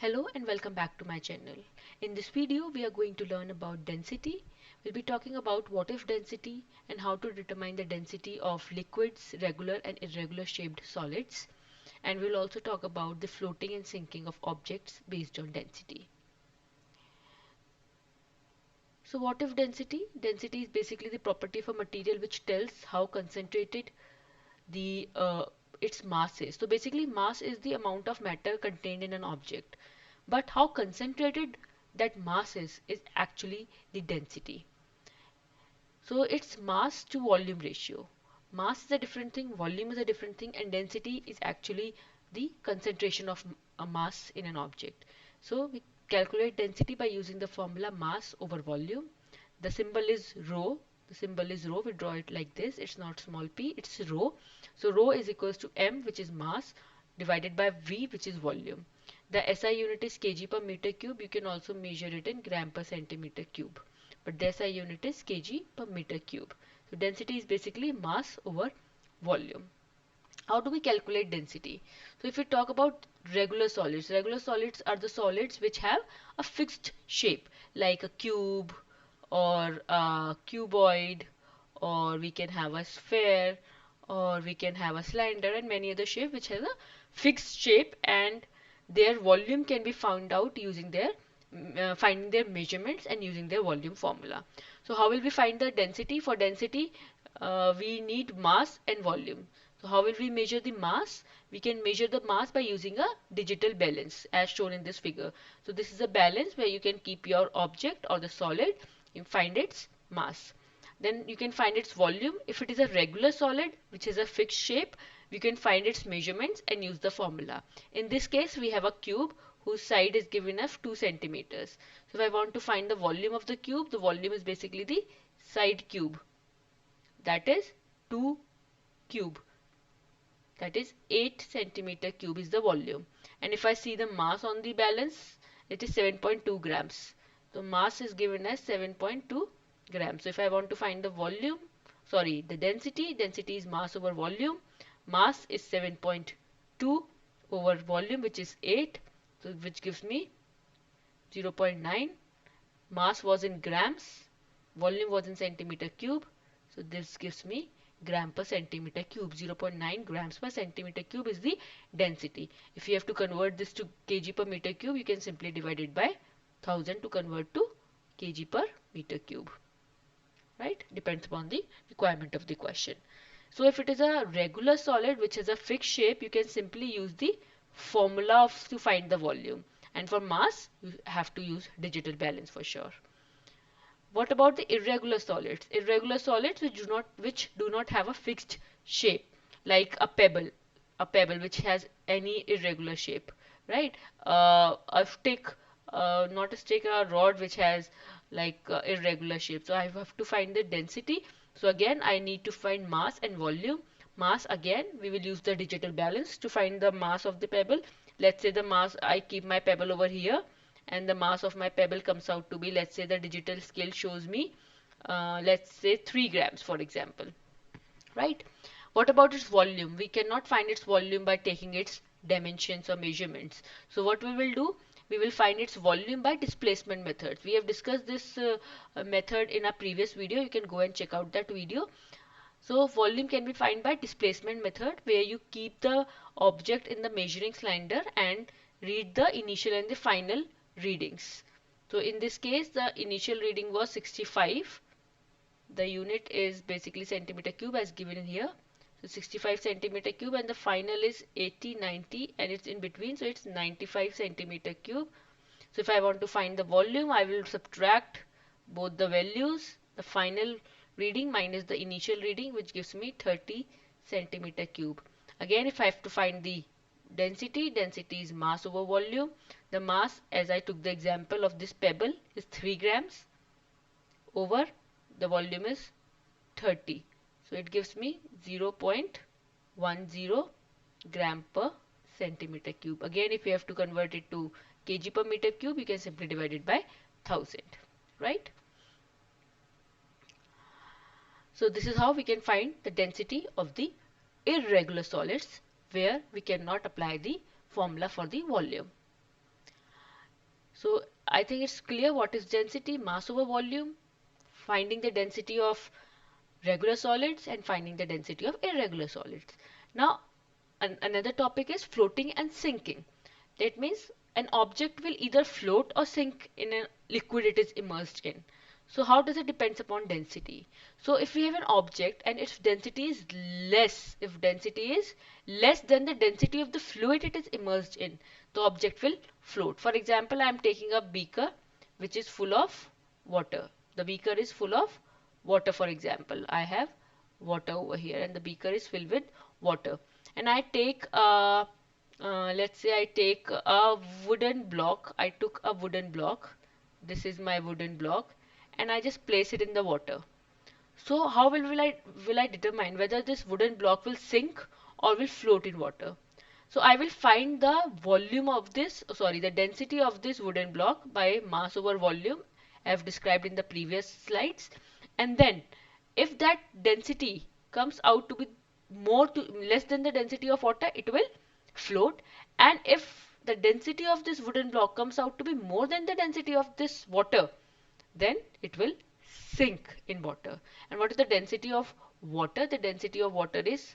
Hello and welcome back to my channel. In this video we are going to learn about density. We'll be talking about what is density and how to determine the density of liquids, regular and irregular shaped solids. And we'll also talk about the floating and sinking of objects based on density. So what is density? Density is basically the property of a material which tells how concentrated the its mass is. So basically mass is the amount of matter contained in an object, but how concentrated that mass is actually the density. So it's mass to volume ratio. Mass is a different thing, volume is a different thing, and density is actually the concentration of a mass in an object. So we calculate density by using the formula mass over volume. The symbol is rho. The symbol is rho. We draw it like this. It's not small p, it's rho. So rho is equals to m, which is mass, divided by v, which is volume. The SI unit is kg per meter cube. You can also measure it in gram per centimeter cube, but the SI unit is kg per meter cube. So density is basically mass over volume. How do we calculate density? So if we talk about regular solids are the solids which have a fixed shape, like a cube or a cuboid, or we can have a sphere, or we can have a cylinder, and many other shapes which has a fixed shape, and their volume can be found out using their finding their measurements and using their volume formula. So how will we find the density? For density, we need mass and volume. So how will we measure the mass? We can measure the mass by using a digital balance as shown in this figure. So this is a balance where you can keep your object or the solid, you find its mass. Then you can find its volume. If it is a regular solid which has a fixed shape, we can find its measurements and use the formula. In this case, we have a cube whose side is given as 2 centimeters. So if I want to find the volume of the cube, the volume is basically the side cube. That is 2 cube. That is 8 centimeter cube is the volume. And if I see the mass on the balance, it is 7.2 grams. So mass is given as 7.2 grams. So if I want to find the volume, sorry, the density, density is mass over volume. Mass is 7.2 over volume, which is 8, so which gives me 0.9. Mass was in grams, volume was in centimeter cube, so this gives me gram per centimeter cube. 0.9 grams per centimeter cube is the density. If you have to convert this to kg per meter cube, you can simply divide it by 1000 to convert to kg per meter cube. Right? Depends upon the requirement of the question. So if it is a regular solid which has a fixed shape, you can simply use the formula to find the volume. And for mass, you have to use digital balance for sure. What about the irregular solids? Irregular solids which do not have a fixed shape, like a pebble which has any irregular shape, right? A stick, not a stick, a rod which has like irregular shape. So I have to find the density. So again, I need to find mass and volume. Mass, again, we will use the digital balance to find the mass of the pebble. Let's say the mass, I keep my pebble over here, and the mass of my pebble comes out to be, let's say the digital scale shows me, let's say 3 grams for example, right? What about its volume? We cannot find its volume by taking its dimensions or measurements. So what we will do, we will find its volume by displacement methods. We have discussed this method in a previous video. You can go and check out that video. So volume can be found by displacement method, where you keep the object in the measuring cylinder and read the initial and the final readings. So in this case, the initial reading was 65. The unit is basically centimeter cube as given in here. So 65 centimeter cube, and the final is 80, 90, and it's in between, so it's 95 centimeter cube. So if I want to find the volume, I will subtract both the values, the final reading minus the initial reading, which gives me 30 centimeter cube. Again, if I have to find the density, density is mass over volume. The mass, as I took the example of this pebble, is 3 grams over the volume is 30. So it gives me 0.10 gram per centimeter cube. Again, if you have to convert it to kg per meter cube, you can simply divide it by 1000, right? So this is how we can find the density of the irregular solids where we cannot apply the formula for the volume. So I think it's clear what is density, mass over volume, finding the density of regular solids and finding the density of irregular solids. Now, another topic is floating and sinking. That means an object will either float or sink in a liquid it is immersed in. So how does it depends upon density? So if we have an object and its density is less, if density is less than the density of the fluid it is immersed in, the object will float. For example, I am taking a beaker which is full of water. The beaker is full of water, for example. I have water over here and the beaker is filled with water. And I take let's say I take a wooden block. I took a wooden block. This is my wooden block and I just place it in the water. So how will I determine whether this wooden block will sink or will float in water? So I will find the volume of this, sorry, the density of this wooden block by mass over volume as described in the previous slides. And then if that density comes out to be less than the density of water, it will float. And if the density of this wooden block comes out to be more than the density of this water, then it will sink in water. And what is the density of water? The density of water is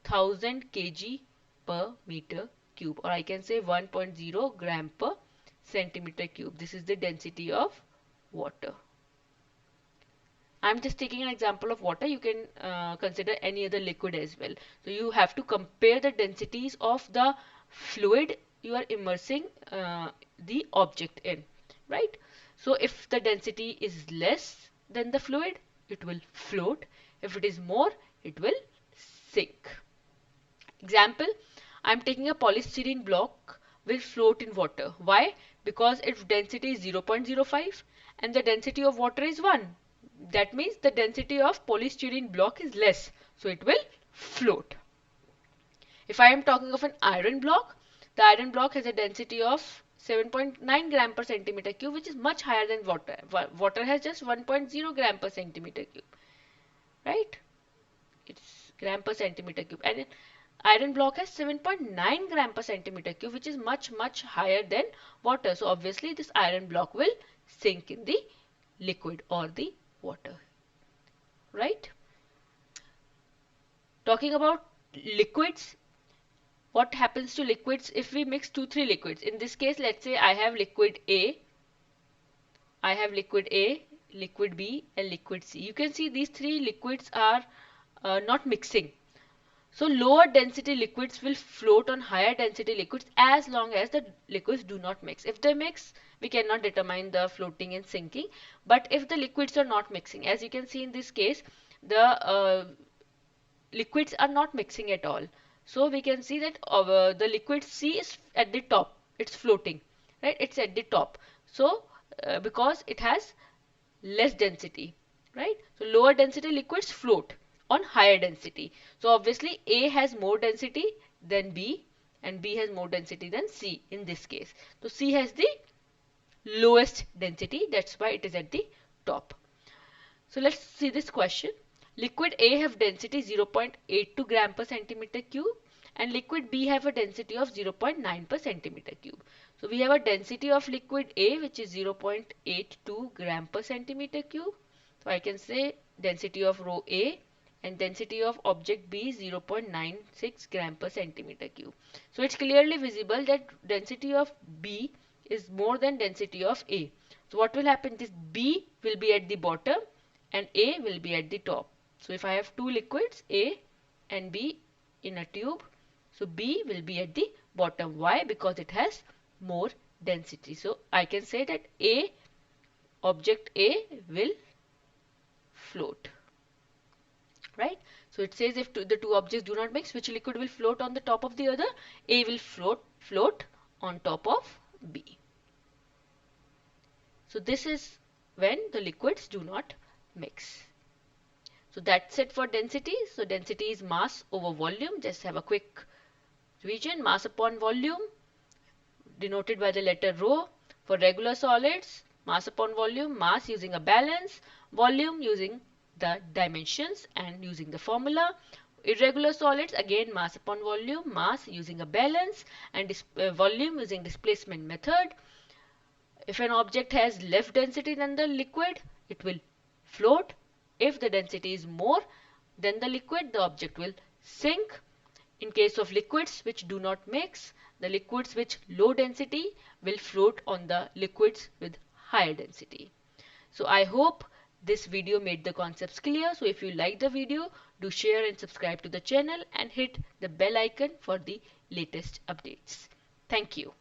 1000 kg per meter cube, or I can say 1.0 gram per centimeter cube. This is the density of water. I'm just taking an example of water. You can consider any other liquid as well. So you have to compare the densities of the fluid you are immersing the object in, right? So if the density is less than the fluid, it will float. If it is more, it will sink. Example, I'm taking a polystyrene block will float in water. Why? Because its density is 0.05 and the density of water is 1. That means the density of polystyrene block is less. So it will float. If I am talking of an iron block, the iron block has a density of 7.9 gram per centimeter cube, which is much higher than water. Water has just 1.0 gram per centimeter cube, right? It's gram per centimeter cube. And iron block has 7.9 gram per centimeter cube, which is much higher than water. So obviously this iron block will sink in the liquid or the water, right? Talking about liquids, what happens to liquids if we mix 2-3 liquids? In this case, let's say I have liquid A, liquid B and liquid C. You can see these 3 liquids are not mixing. So lower density liquids will float on higher density liquids as long as the liquids do not mix. If they mix, we cannot determine the floating and sinking. But if the liquids are not mixing, as you can see in this case, the liquids are not mixing at all. So we can see that the liquid C is at the top. It's floating, right? It's at the top. So because it has less density, right? So lower density liquids float on higher density. So obviously A has more density than B and B has more density than C in this case. So C has the lowest density. That's why it is at the top. So let's see this question. Liquid A have density 0.82 gram per centimeter cube and liquid B have a density of 0.9 per centimeter cube. So we have a density of liquid A which is 0.82 gram per centimeter cube. So I can say density of row A and density of object B is 0.96 gram per centimeter cube. So it's clearly visible that density of B is more than density of A. So what will happen? This B will be at the bottom and A will be at the top. So if I have 2 liquids A and B in a tube, so B will be at the bottom. Why? Because it has more density. So I can say that object A will float, right? So it says if the 2 objects do not mix, which liquid will float on the top of the other? A will float on top of B. So this is when the liquids do not mix. So that's it for density. So density is mass over volume. Just have a quick revision. Mass upon volume denoted by the letter rho. For regular solids, mass upon volume, mass using a balance, volume using the dimensions and using the formula. Irregular solids, again mass upon volume, mass using a balance and volume using displacement method. If an object has less density than the liquid, it will float. If the density is more than the liquid, the object will sink. In case of liquids which do not mix, the liquids with low density will float on the liquids with higher density. So I hope this video made the concepts clear. So if you like the video, do share and subscribe to the channel and hit the bell icon for the latest updates. Thank you.